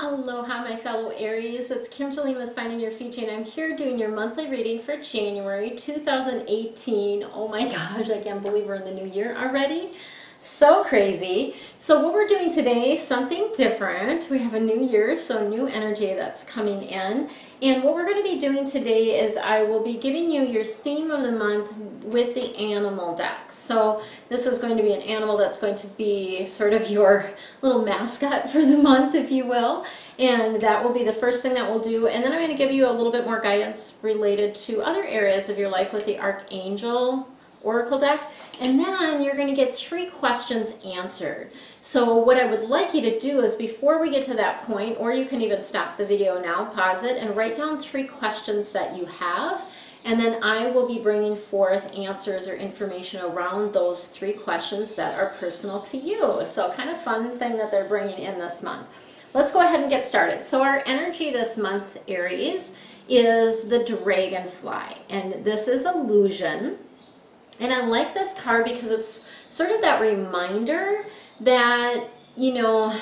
Aloha, my fellow Aries. It's Kimberly with Finding Your Future, and I'm here doing your monthly reading for January 2018. Oh my gosh, I can't believe we're in the new year already. So crazy. So what we're doing today, something different. We have a new year, so new energy that's coming in. And what we're going to be doing today is I will be giving you your theme of the month with the animal deck. So this is going to be an animal that's going to be sort of your little mascot for the month, if you will. And that will be the first thing that we'll do. And then I'm going to give you a little bit more guidance related to other areas of your life with the Archangel Oracle deck. And then you're going to get 3 questions answered. So what I would like you to do is, before we get to that point, or you can even stop the video now, pause it, and write down 3 questions that you have. And then I will be bringing forth answers or information around those 3 questions that are personal to you. So kind of fun thing that they're bringing in this month. Let's go ahead and get started. So our energy this month, Aries, is the dragonfly. And this is illusion. And I like this card because it's sort of that reminder that, you know,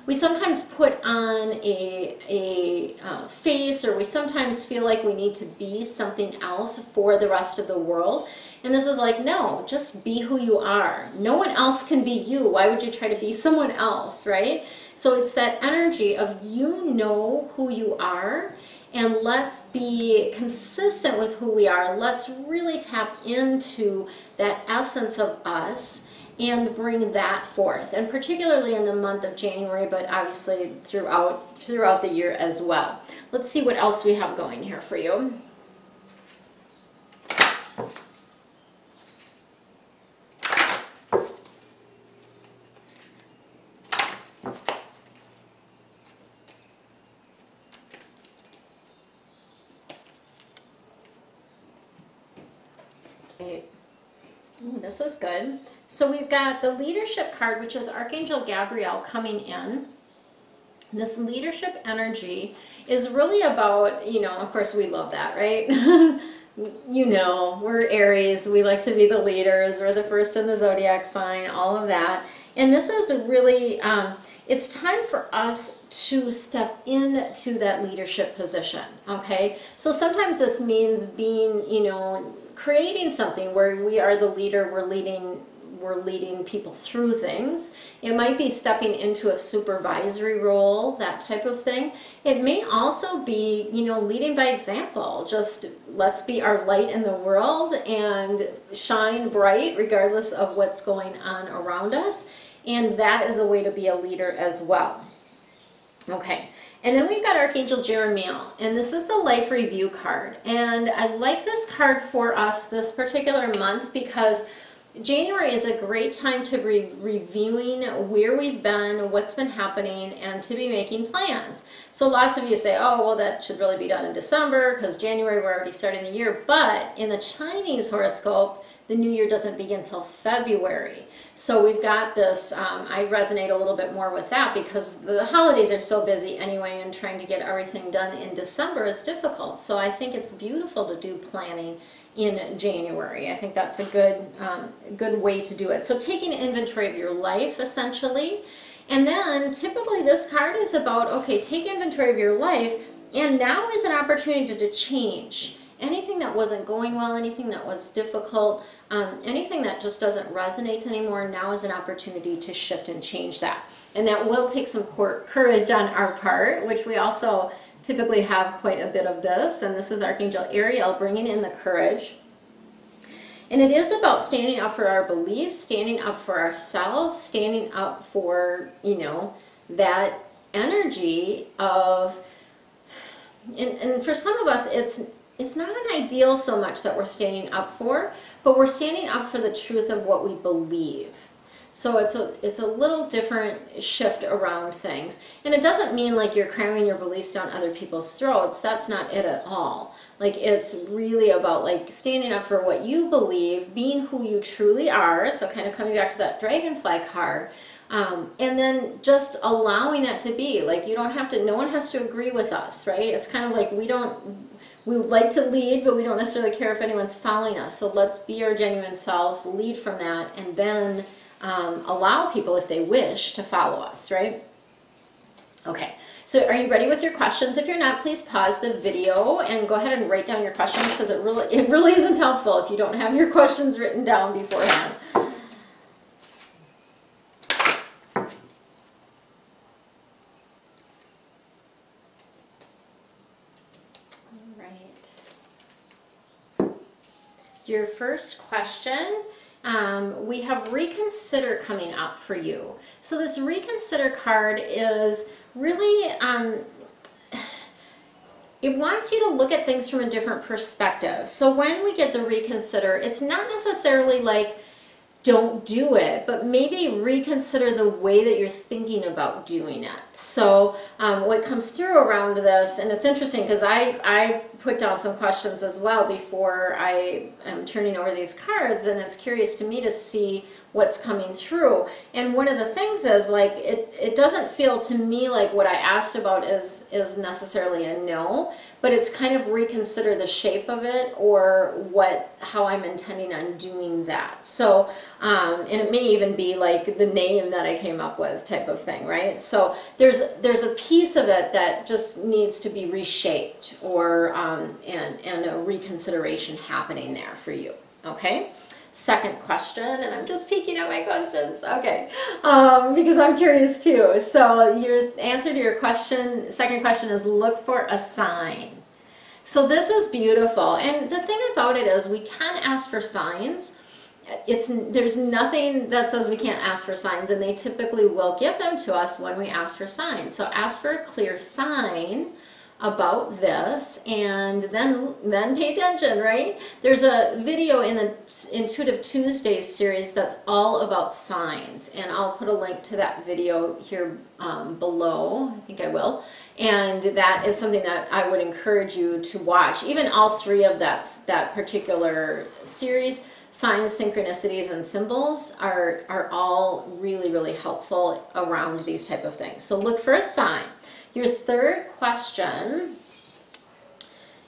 we sometimes put on a face, or we sometimes feel like we need to be something else for the rest of the world. And this is like, no, just be who you are. No one else can be you. Why would you try to be someone else, right? So it's that energy of, you know who you are, and let's be consistent with who we are. Let's really tap into that essence of us and bring that forth, and particularly in the month of January, but obviously throughout the year as well. Let's see what else we have going here for you. Ooh, this is good. So we've got the leadership card, which is Archangel Gabriel coming in. This leadership energy is really about, you know, of course we love that, right? You know, we're Aries, we like to be the leaders, we're the first in the Zodiac sign, all of that. And this is really, it's time for us to step into that leadership position, okay? So sometimes this means being, you know, creating something where we are the leader, we're leading people through things. It might be stepping into a supervisory role, that type of thing. It may also be, you know, leading by example. Just let's be our light in the world and shine bright regardless of what's going on around us. And that is a way to be a leader as well. Okay. And then we've got Archangel Jeremiel, and this is the life review card. And I like this card for us this particular month because January is a great time to be reviewing where we've been, what's been happening, and to be making plans. So lots of you say, oh, well, that should really be done in December because January, we're already starting the year. But in the Chinese horoscope, the new year doesn't begin until February. So we've got this, I resonate a little bit more with that because the holidays are so busy anyway, and trying to get everything done in December is difficult. So I think it's beautiful to do planning in January. I think that's a good way to do it. So taking inventory of your life, essentially. And then typically this card is about, okay, take inventory of your life, and now is an opportunity to change. Anything that wasn't going well, anything that was difficult, anything that just doesn't resonate anymore, now is an opportunity to shift and change that. And that will take some courage on our part, which we also typically have quite a bit of this. And this is Archangel Ariel bringing in the courage. And it is about standing up for our beliefs, standing up for ourselves, standing up for, you know, that energy of, and for some of us, it's not an ideal so much that we're standing up for, but we're standing up for the truth of what we believe. So it's a little different shift around things. And it doesn't mean like you're cramming your beliefs down other people's throats. That's not it at all. Like, it's really about like standing up for what you believe, being who you truly are. So kind of coming back to that dragonfly card. And then just allowing it to be. Like, you don't have to, no one has to agree with us, right? It's kind of like we would like to lead, but we don't necessarily care if anyone's following us. So let's be our genuine selves, lead from that, and then allow people, if they wish, to follow us, right? Okay, so are you ready with your questions? If you're not, please pause the video and go ahead and write down your questions, because it really isn't helpful if you don't have your questions written down beforehand. All right. Your first question, we have reconsider coming up for you. So this reconsider card is really, it wants you to look at things from a different perspective. So when we get the reconsider, it's not necessarily like don't do it, but maybe reconsider the way that you're thinking about doing it. So what comes through around this, and it's interesting because I put down some questions as well before I am turning over these cards, and it's curious to me to see what's coming through. And one of the things is, like, it doesn't feel to me like what I asked about is necessarily a no, but it's kind of reconsider the shape of it, or how I'm intending on doing that. So, and it may even be like the name that I came up with type of thing, right? So there's a piece of it that just needs to be reshaped, or and a reconsideration happening there for you. Okay. Second question, and I'm just peeking at my questions, okay, because I'm curious too. So your answer to your question, second question, is look for a sign. So this is beautiful, and the thing about it is we can ask for signs. There's nothing that says we can't ask for signs, and they typically will give them to us when we ask for signs. So ask for a clear sign about this, and then pay attention, right? There's a video in the Intuitive Tuesdays series that's all about signs, and I'll put a link to that video here below. I think I will. And that is something that I would encourage you to watch. Even all three of that particular series, signs, synchronicities, and symbols, are all really, really helpful around these type of things. So look for a sign. Your third question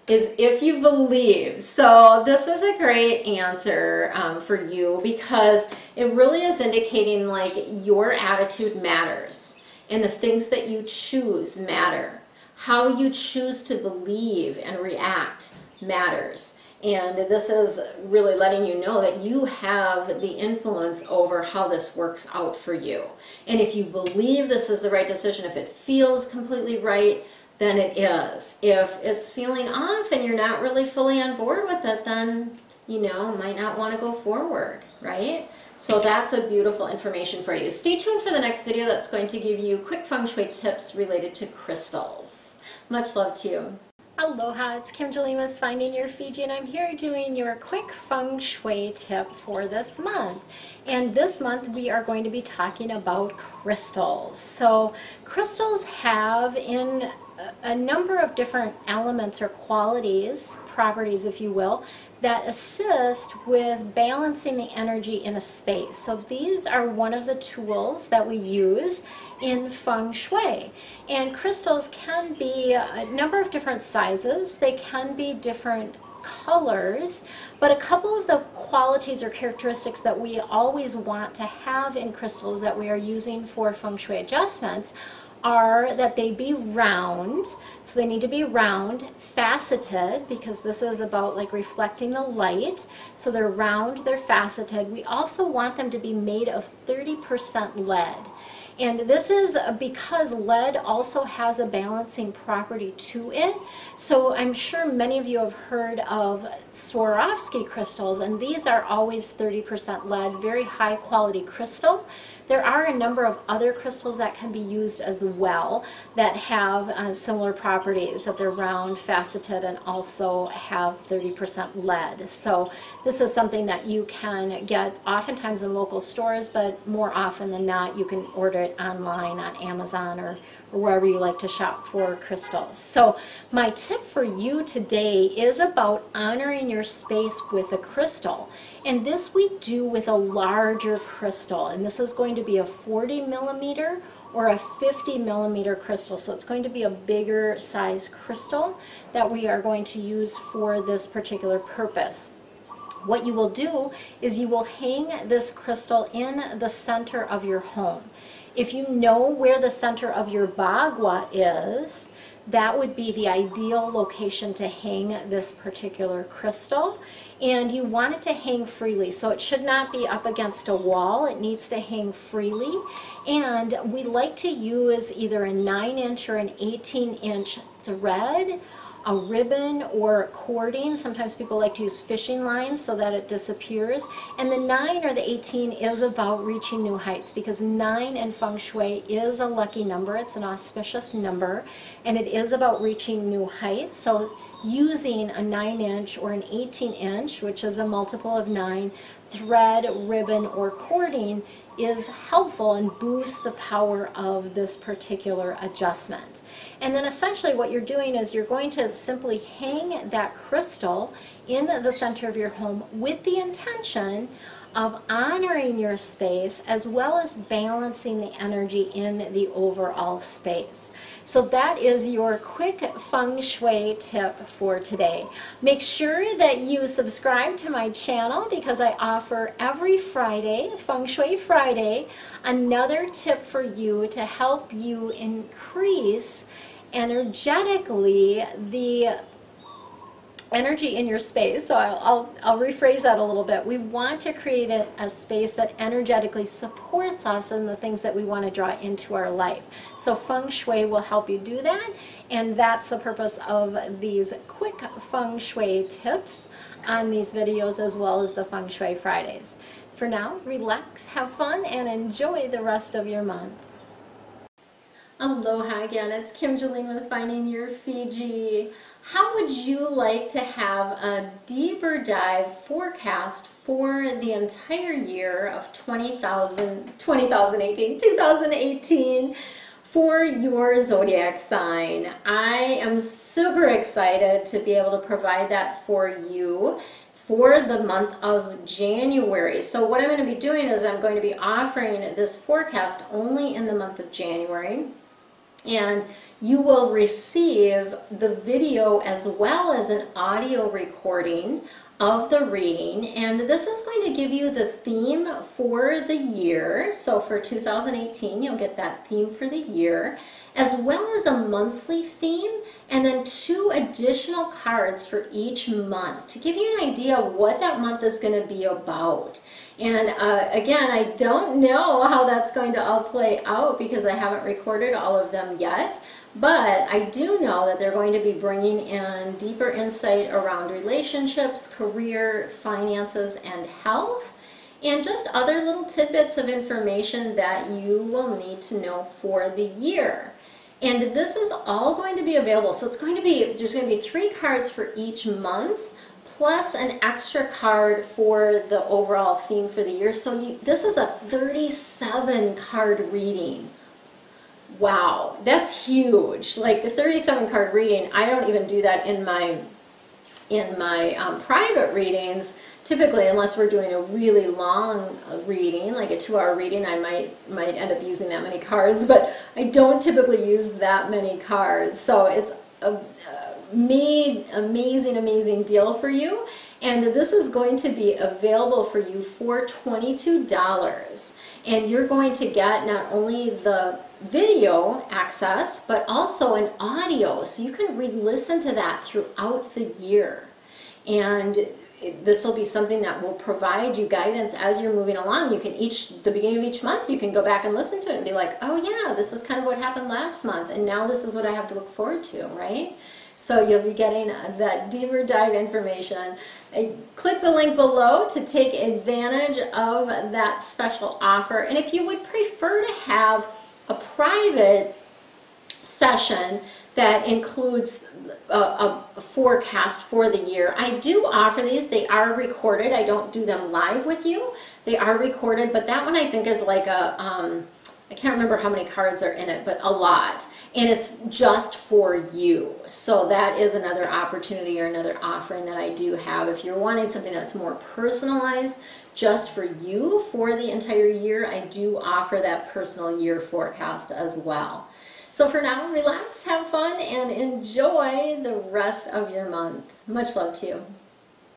is if you believe. So this is a great answer for you, because it really is indicating like your attitude matters, and the things that you choose matter. How you choose to believe and react matters. And this is really letting you know that you have the influence over how this works out for you. And if you believe this is the right decision, if it feels completely right, then it is. If it's feeling off and you're not really fully on board with it, then, you know, might not want to go forward, right? So that's a beautiful information for you. Stay tuned for the next video that's going to give you quick feng shui tips related to crystals. Much love to you. Aloha, it's Kim Jolene with Finding Your Fiji, and I'm here doing your quick feng shui tip for this month. And this month we are going to be talking about crystals. So crystals have in a number of different elements or qualities, properties if you will, that assist with balancing the energy in a space. So these are one of the tools that we use in feng shui. And crystals can be a number of different sizes. They can be different colors, but a couple of the qualities or characteristics that we always want to have in crystals that we are using for feng shui adjustments are that they be round. So they need to be round, faceted, because this is about like reflecting the light. So they're round, they're faceted. We also want them to be made of 30% lead. And this is because lead also has a balancing property to it. So I'm sure many of you have heard of Swarovski crystals, and these are always 30% lead, very high quality crystal. There are a number of other crystals that can be used as well that have similar properties, that they're round, faceted, and also have 30% lead. So this is something that you can get oftentimes in local stores, but more often than not you can order it online on Amazon or wherever you like to shop for crystals. So my tip for you today is about honoring your space with a crystal. And this we do with a larger crystal, and this is going to be a 40 millimeter or a 50 millimeter crystal. So it's going to be a bigger size crystal that we are going to use for this particular purpose. What you will do is you will hang this crystal in the center of your home. If you know where the center of your bagua is, that would be the ideal location to hang this particular crystal. And you want it to hang freely, so it should not be up against a wall. It needs to hang freely. And we like to use either a 9-inch or an 18-inch thread, a ribbon, or cording. Sometimes people like to use fishing lines so that it disappears. And the 9 or the 18 is about reaching new heights, because 9 in Feng Shui is a lucky number. It's an auspicious number, and it is about reaching new heights. So using a 9-inch or an 18-inch, which is a multiple of 9, thread, ribbon, or cording is helpful and boosts the power of this particular adjustment. And then essentially what you're doing is you're going to simply hang that crystal in the center of your home with the intention of honoring your space as well as balancing the energy in the overall space. So that is your quick Feng Shui tip for today. Make sure that you subscribe to my channel, because I offer every Friday, Feng Shui Friday, another tip for you to help you increase energetically the energy in your space. So I'll rephrase that a little bit. We want to create a space that energetically supports us and the things that we want to draw into our life. So Feng Shui will help you do that, and that's the purpose of these quick Feng Shui tips on these videos, as well as the Feng Shui Fridays. For now, relax, have fun, and enjoy the rest of your month. Aloha again, it's Kim Jolene with Finding Your Fiji. How would you like to have a deeper dive forecast for the entire year of 2018 for your zodiac sign? I am super excited to be able to provide that for you for the month of January. So what I'm going to be doing is I'm going to be offering this forecast only in the month of January. And you will receive the video as well as an audio recording of the reading. And this is going to give you the theme for the year. So for 2018, you'll get that theme for the year, as well as a monthly theme, and then 2 additional cards for each month to give you an idea of what that month is going to be about. And again, I don't know how that's going to all play out because I haven't recorded all of them yet, but I do know that they're going to be bringing in deeper insight around relationships, career, finances, and health, and just other little tidbits of information that you will need to know for the year. And this is all going to be available. So it's going to be, there's going to be 3 cards for each month, plus an extra card for the overall theme for the year. So this is a 37 card reading. Wow, that's huge. Like a 37 card reading, I don't even do that in my private readings. Typically, unless we're doing a really long reading, like a 2-hour reading, I might end up using that many cards, but I don't typically use that many cards. So it's a amazing deal for you. And this is going to be available for you for $22. And you're going to get not only the video access, but also an audio. So you can re-listen to that throughout the year. And this will be something that will provide you guidance as you're moving along. You can the beginning of each month, you can go back and listen to it and be like, oh yeah, this is kind of what happened last month, and now this is what I have to look forward to, right? So you'll be getting that deeper dive information. Click the link below to take advantage of that special offer. And if you would prefer to have a private session that includes a forecast for the year, I do offer these. They are recorded. I don't do them live with you. They are recorded, but that one I think is like a, I can't remember how many cards are in it, but a lot. And it's just for you. So that is another opportunity or another offering that I do have. If you're wanting something that's more personalized just for you for the entire year, I do offer that personal year forecast as well. So for now, relax, have fun, and enjoy the rest of your month. Much love to you.